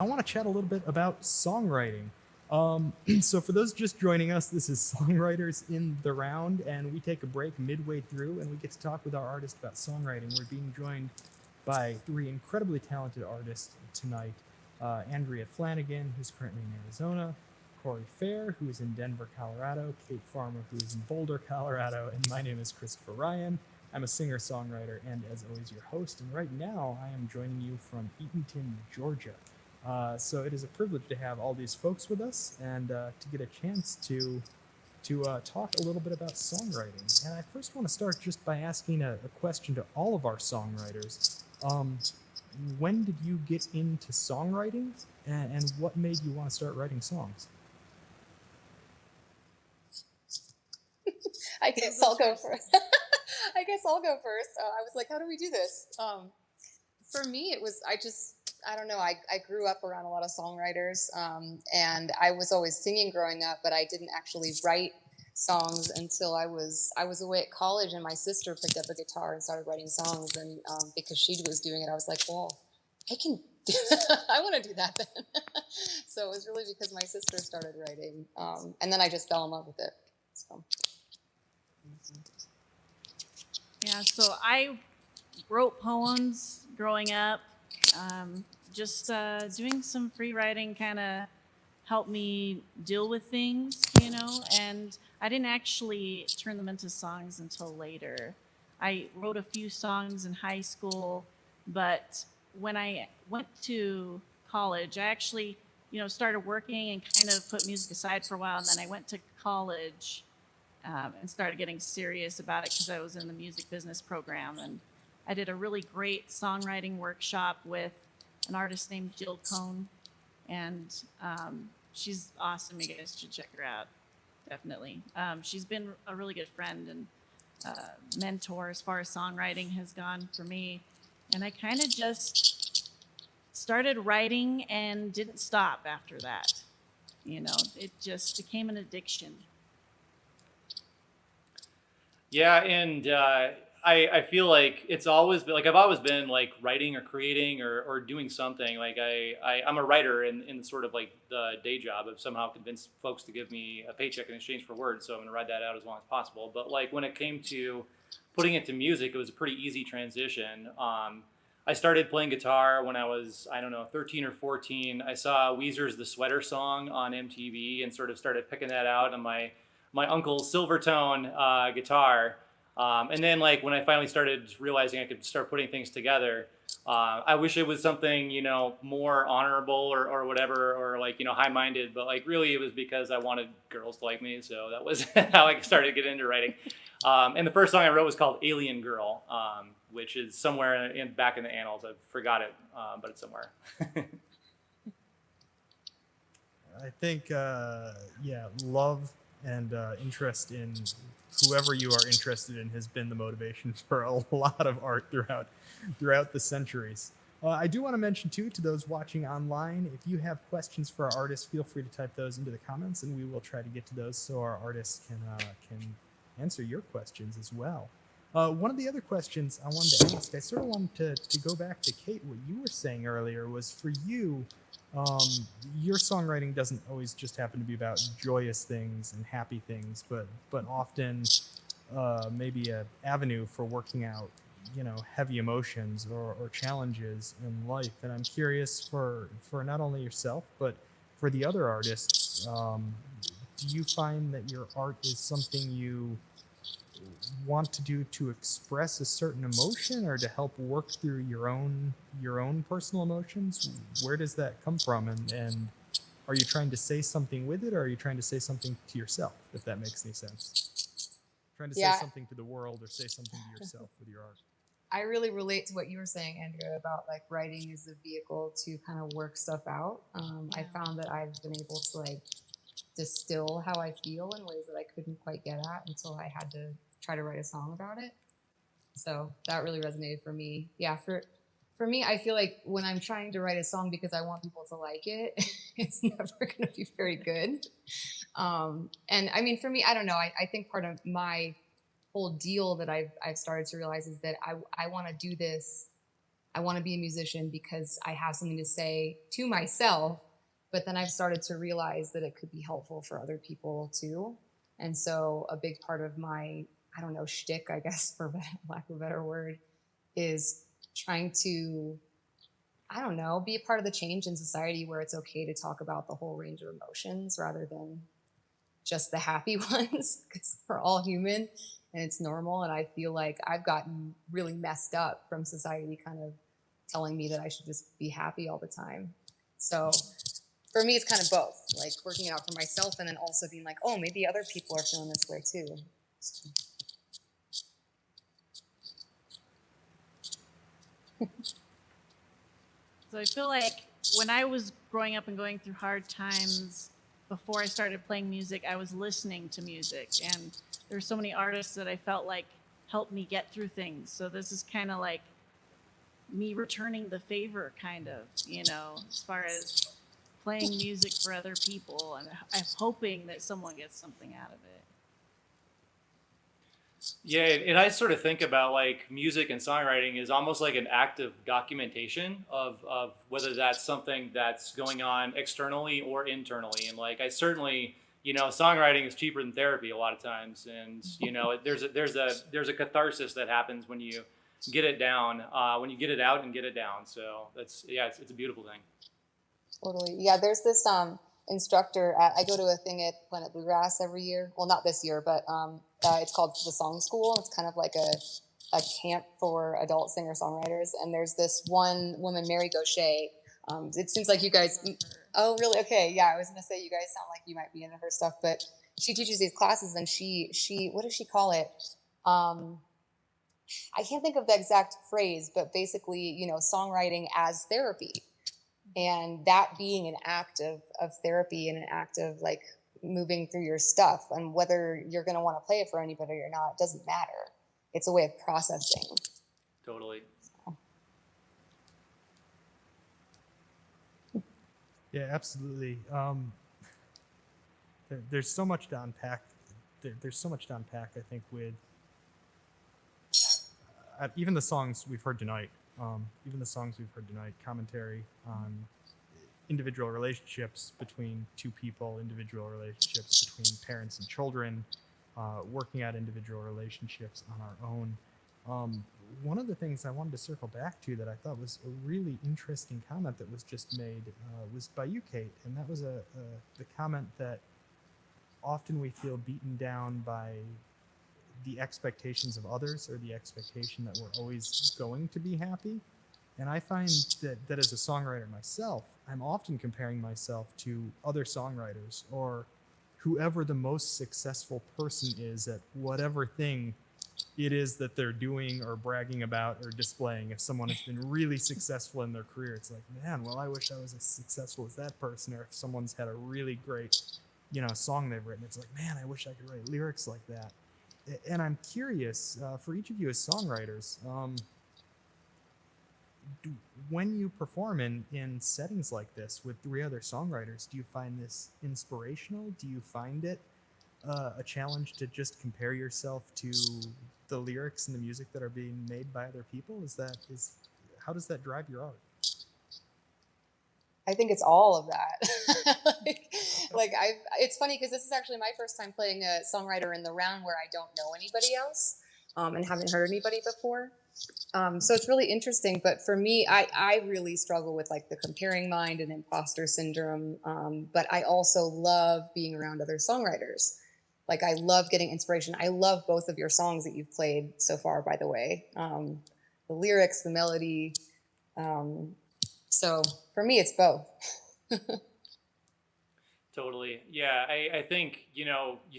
I want to chat a little bit about songwriting. So, for those just joining us, this is Songwriters in the Round, and we take a break midway through and we get to talk with our artist about songwriting. We're being joined by three incredibly talented artists tonight: Andrea Flanagan, who's currently in Arizona, Cory Phare, who is in Denver, Colorado, Kate Farmer, who is in Boulder, Colorado, and my name is Christopher Ryan. I'm a singer songwriter and, as always, your host. And right now, I am joining you from Eatonton, Georgia. So it is a privilege to have all these folks with us and to get a chance to talk a little bit about songwriting. And I first want to start just by asking a question to all of our songwriters. When did you get into songwriting, and what made you want to start writing songs? I guess I'll go first. I guess I'll go first. I was like, how do we do this? For me, it was, I don't know. I grew up around a lot of songwriters, and I was always singing growing up, but I didn't actually write songs until I was away at college, and my sister picked up a guitar and started writing songs. And because she was doing it, I was like, well, I can. I want to do that then. So it was really because my sister started writing, and then I just fell in love with it. So. Yeah, so I wrote poems growing up. Just doing some free writing kind of helped me deal with things, and I didn't actually turn them into songs until later. I wrote a few songs in high school, but when I went to college, I actually, started working and kind of put music aside for a while, and then I went to college and started getting serious about it because I was in the music business program. And I did a really great songwriting workshop with an artist named Jill Cohn. And she's awesome. You guys should check her out, definitely. She's been a really good friend and mentor as far as songwriting has gone for me. And I kind of just started writing and didn't stop after that. It just became an addiction. Yeah, and I feel like it's always been like I've always been like writing or creating or doing something. Like I'm a writer in sort of like the day job. I've somehow convinced folks to give me a paycheck in exchange for words, so I'm gonna ride that out as long as possible. But like when it came to putting it to music, it was a pretty easy transition. I started playing guitar when I was, I don't know, 13 or 14. I saw Weezer's "The Sweater Song" on MTV and sort of started picking that out on my uncle's Silvertone guitar. And then like when I finally started realizing I could start putting things together, I wish it was something, more honorable or whatever, or like, high minded, but like really it was because I wanted girls to like me. So that was how I started getting into writing. And the first song I wrote was called "Alien Girl," which is somewhere back in the annals. I forgot it, but it's somewhere. I think, yeah, love and interest in whoever you are interested in has been the motivation for a lot of art throughout the centuries. I do want to mention too to those watching online, if you have questions for our artists, feel free to type those into the comments, and we will try to get to those so our artists can answer your questions as well. One of the other questions I wanted to ask, I sort of wanted to go back to Kate. What you were saying earlier was for you, um, your songwriting doesn't always just happen to be about joyous things and happy things, but often maybe a avenue for working out, heavy emotions or challenges in life. And I'm curious for not only yourself but for the other artists. Do you find that your art is something you want to do to express a certain emotion or to help work through your own personal emotions? Where does that come from, and are you trying to say something with it, or are you trying to say something to yourself, if that makes any sense? Trying to say Yeah, something to the world or say something to yourself with your art? I really relate to what you were saying, Andrea, about like writing as a vehicle to kind of work stuff out. I Yeah. found that I've been able to like distill how I feel in ways that I couldn't quite get at until I had to try to write a song about it. So that really resonated for me. Yeah, for me, I feel like when I'm trying to write a song because I want people to like it, it's never going to be very good. And I mean, for me, I don't know. I think part of my whole deal that I've started to realize is that I want to do this I want to be a musician because I have something to say to myself. But then I've started to realize that it could be helpful for other people too. And so a big part of my, I don't know, shtick, I guess, for lack of a better word, is trying to, I don't know, be a part of the change in society where it's okay to talk about the whole range of emotions rather than just the happy ones, because we're all human and it's normal. And I feel like I've gotten really messed up from society kind of telling me that I should just be happy all the time. So for me, it's kind of both, like working it out for myself and then also being like, oh, maybe other people are feeling this way too. So I feel like when I was growing up and going through hard times, before I started playing music, I was listening to music, and there's so many artists that I felt like helped me get through things. So this is kind of like me returning the favor, kind of, as far as playing music for other people, and I'm hoping that someone gets something out of it. Yeah, and I sort of think about like music and songwriting is almost like an active documentation of whether that's something that's going on externally or internally. And like I certainly, songwriting is cheaper than therapy a lot of times, and there's a catharsis that happens when you get it down, when you get it out and get it down. So it's a beautiful thing. Totally. Yeah, there's this instructor. I go to a thing at Planet Bluegrass every year. Well, not this year, but it's called the Song School. It's kind of like a camp for adult singer-songwriters. And there's this one woman, Mary Gaucher. It seems like you guys... Oh, really? Okay. Yeah, I was going to say you guys sound like you might be into her stuff. But she teaches these classes, and she what does she call it? I can't think of the exact phrase, but basically, songwriting as therapy. And that being an act of therapy and an act of like moving through your stuff, and whether you're going to want to play it for anybody or not, it doesn't matter. It's a way of processing. Totally. Yeah, absolutely. There's so much to unpack. There's so much to unpack, I think, with even the songs we've heard tonight. Commentary on individual relationships between two people, individual relationships between parents and children, working out individual relationships on our own. One of the things I wanted to circle back to that I thought was a really interesting comment that was just made was by you, Kate, and that was the comment that often we feel beaten down by the expectations of others, or the expectation that we're always going to be happy. And I find that as a songwriter myself, I'm often comparing myself to other songwriters, or whoever the most successful person is at whatever thing it is that they're doing or bragging about or displaying. If someone has been really successful in their career, it's like, man, well, I wish I was as successful as that person. Or if someone's had a really great, song they've written, it's like, man, I wish I could write lyrics like that. And I'm curious, for each of you as songwriters, when you perform in settings like this with 3 other songwriters, do you find this inspirational? Do you find it a challenge to just compare yourself to the lyrics and the music that are being made by other people? How does that drive your art? I think it's all of that. It's funny because this is actually my first time playing a Songwriter in the Round where I don't know anybody else and haven't heard anybody before. So it's really interesting. But for me, I really struggle with like the comparing mind and imposter syndrome. But I also love being around other songwriters. Like I love getting inspiration. I love both of your songs that you've played so far, by the way. The lyrics, the melody. So for me, it's both. Totally. Yeah. I think, you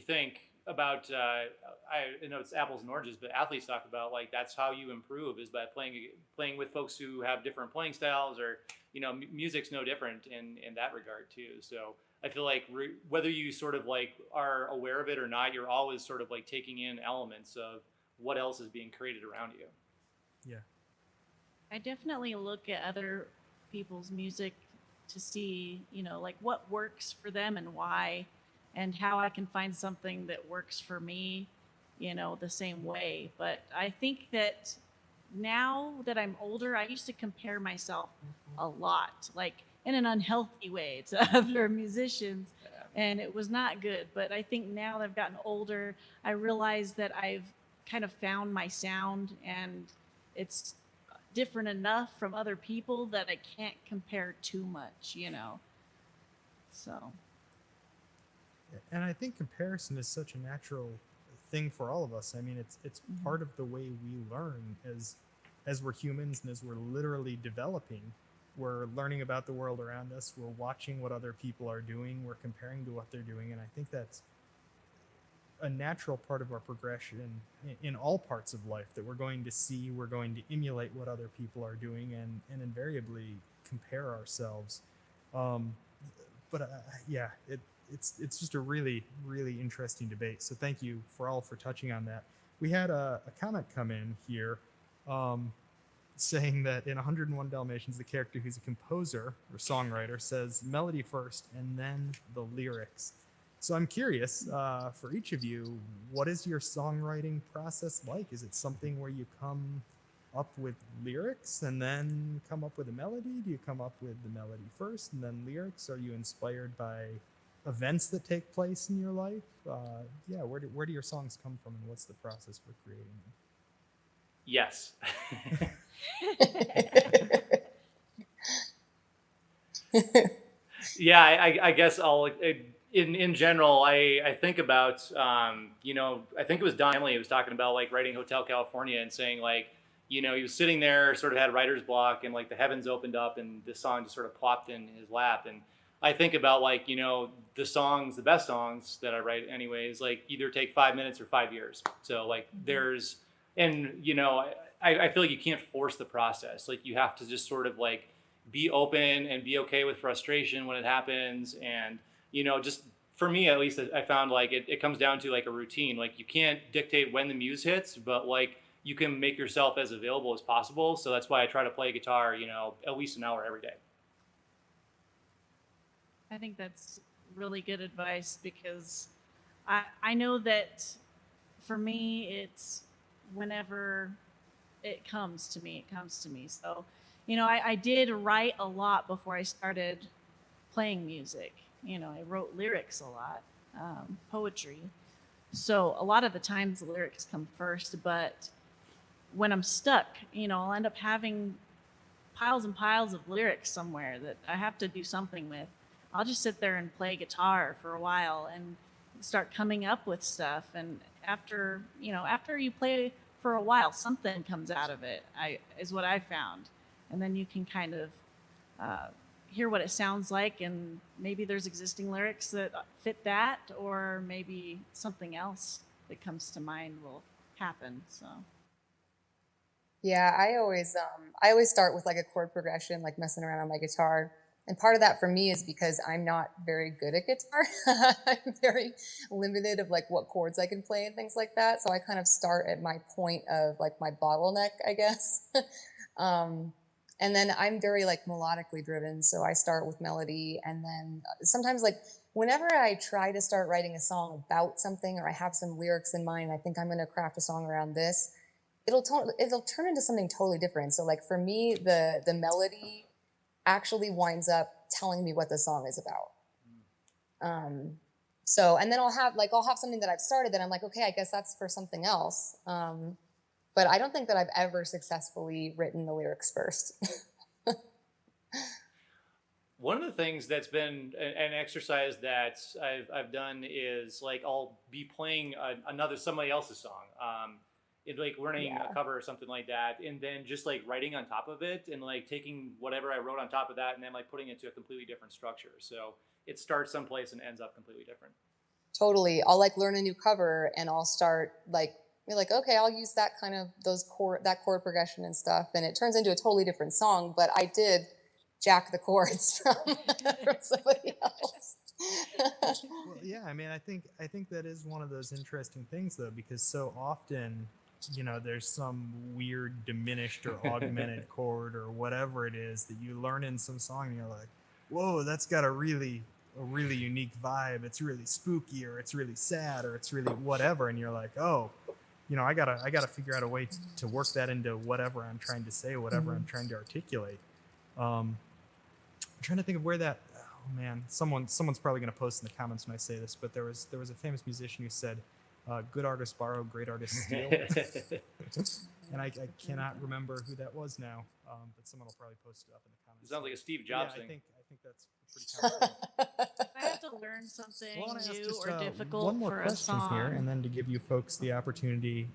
think about, I know it's apples and oranges, but athletes talk about like, that's how you improve, is by playing with folks who have different playing styles, or, music's no different in that regard too. So I feel like whether you sort of like are aware of it or not, you're always sort of like taking in elements of what else is being created around you. Yeah. I definitely look at other people's music to see, like what works for them and why, and how I can find something that works for me, the same way. But I think that now that I'm older, I used to compare myself a lot, like in an unhealthy way to other musicians, and it was not good. But I think now that I've gotten older, I realize that I've kind of found my sound, and it's different enough from other people that I can't compare too much, you know. So, And I think comparison is such a natural thing for all of us. I mean, it's part of the way we learn as we're humans and as we're literally developing. We're learning about the world around us. We're watching what other people are doing. We're comparing to what they're doing, and I think that's a natural part of our progression in all parts of life, that we're going to see, we're going to emulate what other people are doing, and invariably compare ourselves. Um, but yeah, it's just a really interesting debate. So thank you for touching on that. We had a comment come in here, saying that in 101 Dalmatians, the character who's a composer or songwriter says melody first and then the lyrics. So I'm curious, for each of you, what is your songwriting process like? Is it something where you come up with lyrics and then come up with a melody? Do you come up with the melody first and then lyrics? Are you inspired by events that take place in your life? Yeah, where do your songs come from, and what's the process for creating them? Yes. Yeah, I guess in general, I think about, I think it was Don Henley who was talking about like writing Hotel California and saying like, he was sitting there, sort of had writer's block, and like the heavens opened up and this song just sort of plopped in his lap. And I think about like, the best songs that I write anyways, like either take 5 minutes or 5 years. So like I feel like you can't force the process. Like you have to just sort of like be open and be okay with frustration when it happens. And, just for me, at least I found like it comes down to like a routine. Like you can't dictate when the muse hits, but like you can make yourself as available as possible. So that's why I try to play guitar, at least an hour every day. I think that's really good advice, because I know that for me, it's whenever it comes to me, it comes to me. So, I did write a lot before I started playing music. I wrote lyrics a lot, poetry. So a lot of the times the lyrics come first, but when I'm stuck, I'll end up having piles and piles of lyrics somewhere that I have to do something with. I'll just sit there and play guitar for a while and start coming up with stuff. And after you play for a while, something comes out of it, is what I found. And then you can kind of hear what it sounds like, and maybe there's existing lyrics that fit that, or maybe something else that comes to mind will happen. So Yeah, I always start with like a chord progression, like messing around on my guitar. And part of that for me is because I'm not very good at guitar. I'm very limited of like what chords I can play and things like that. So I kind of start at my point of like my bottleneck, I guess. And then I'm very like melodically driven. So I start with melody, and then sometimes like whenever I try to start writing a song about something, or I have some lyrics in mind, I think I'm going to craft a song around this, it'll turn into something totally different. So like for me, the melody actually winds up telling me what the song is about. So, and then I'll have something that I've started that I'm like, okay, I guess that's for something else. But I don't think that I've ever successfully written the lyrics first. One of the things that's been an exercise that I've done is like I'll be playing somebody else's song, like learning a cover or something like that, and then just like writing on top of it, and like taking whatever I wrote on top of that and then like putting it to a completely different structure. So it starts someplace and ends up completely different. Totally. I'll like learn a new cover, and I'll start like, be like, okay, I'll use that kind of that chord progression and stuff, and it turns into a totally different song. But I did jack the chords from somebody else. Well, yeah, I mean, I think that is one of those interesting things, though, because so often, there's some weird diminished or augmented chord or whatever it is that you learn in some song, and you're like, whoa, that's got a really unique vibe. It's really spooky, or it's really sad, or it's really whatever, and you're like, oh, I gotta figure out a way to work that into whatever I'm trying to say, whatever I'm trying to articulate. I'm trying to think of where that. Oh man, someone's probably gonna post in the comments when I say this, but there was a famous musician who said, "Good artists borrow, great artists steal." And I cannot remember who that was now, but someone will probably post it up in the comments. It sounds like a Steve Jobs yeah, thing. I think that's a pretty common thing. If I have to learn something Well, I want to ask new just or difficult one more for a question song, here, and then to give you folks the opportunity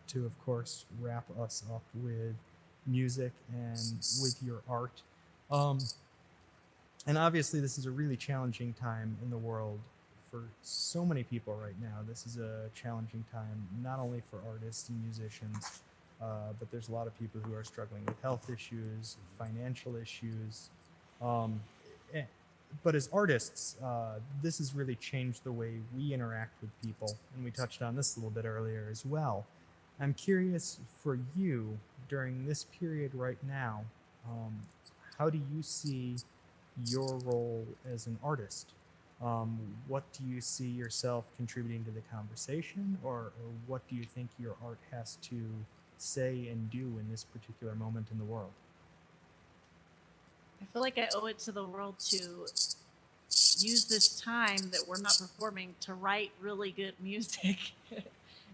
to, of course, wrap us up with music and with your art. And obviously, this is a really challenging time in the world for so many people right now. This is a challenging time not only for artists and musicians, but there's a lot of people who are struggling with health issues, financial issues. Eh, but as artists, this has really changed the way we interact with people, and we touched on this a little bit earlier as well. I'm curious for you during this period right now, how do you see your role as an artist? What do you see yourself contributing to the conversation, or what do you think your art has to say and do in this particular moment in the world? I feel like I owe it to the world to use this time that we're not performing to write really good music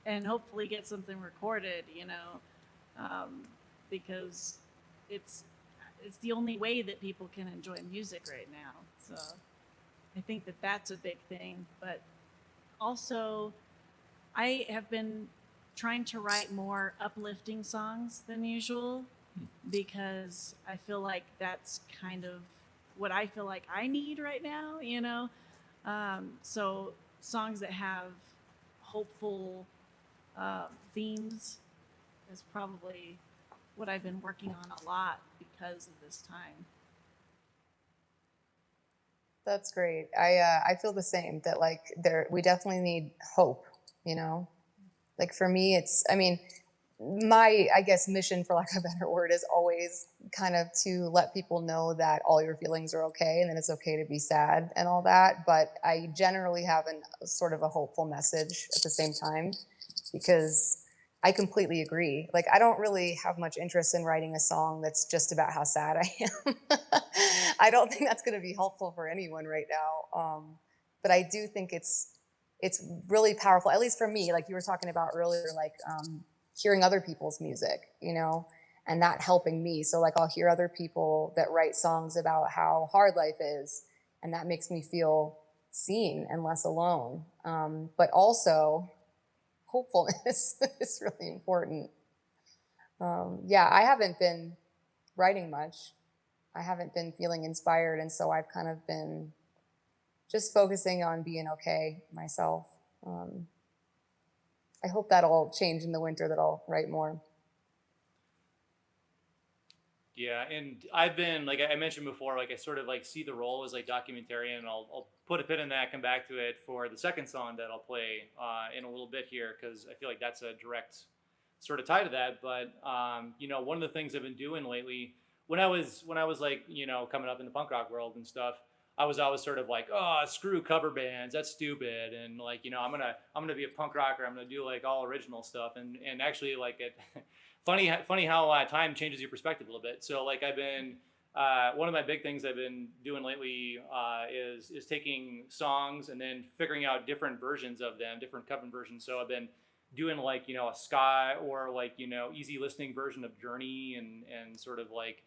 and hopefully get something recorded, because it's the only way that people can enjoy music right now. So I think that that's a big thing. But also, I have been trying to write more uplifting songs than usual because I feel like that's kind of what I feel like I need right now. So songs that have hopeful themes is probably what I've been working on a lot because of this time. That's great. I feel the same, that like we definitely need hope, Like for me, my, I guess, mission, for lack of a better word, is always kind of to let people know that all your feelings are okay and that it's okay to be sad and all that. But I generally have sort of a hopeful message at the same time, because I completely agree. Like, I don't really have much interest in writing a song that's just about how sad I am. I don't think that's going to be helpful for anyone right now. But I do think it's really powerful, at least for me, like you were talking about earlier, like hearing other people's music, and that helping me. So like I'll hear other people that write songs about how hard life is, and that makes me feel seen and less alone. But also hopefulness is really important. I haven't been writing much. I haven't been feeling inspired, and so I've kind of been just focusing on being okay myself. I hope that'll change in the winter, that I'll write more. Yeah, and I've been, like I mentioned before, like I sort of like see the role as like documentarian, and I'll put a pin in that, come back to it for the second song that I'll play in a little bit here, because I feel like that's a direct sort of tie to that. But one of the things I've been doing lately, when I was like coming up in the punk rock world and stuff, I was always sort of like, oh, screw cover bands, that's stupid, and like I'm gonna be a punk rocker, I'm gonna do like all original stuff, and actually like it. Funny how time changes your perspective a little bit. So like I've been one of my big things I've been doing lately is taking songs and then figuring out different versions of them, different cover versions. So I've been doing like a ska or like easy listening version of Journey, and sort of like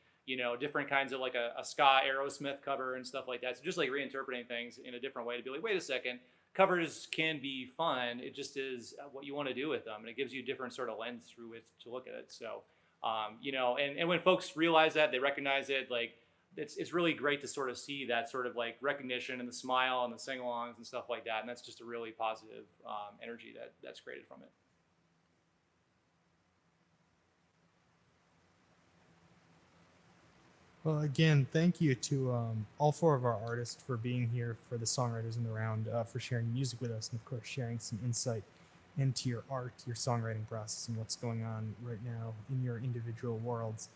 different kinds of like a ska Aerosmith cover and stuff like that. So just like reinterpreting things in a different way to be like, wait a second, covers can be fun. It just is what you want to do with them, and it gives you a different sort of lens through which to look at it. So, and when folks realize that, they recognize it, like it's really great to sort of see that sort of like recognition and the smile and the sing-alongs and stuff like that, and that's just a really positive energy that's created from it. Well, again, thank you to all four of our artists for being here for the Songwriters in the Round, for sharing music with us, and of course sharing some insight into your art, your songwriting process, and what's going on right now in your individual worlds.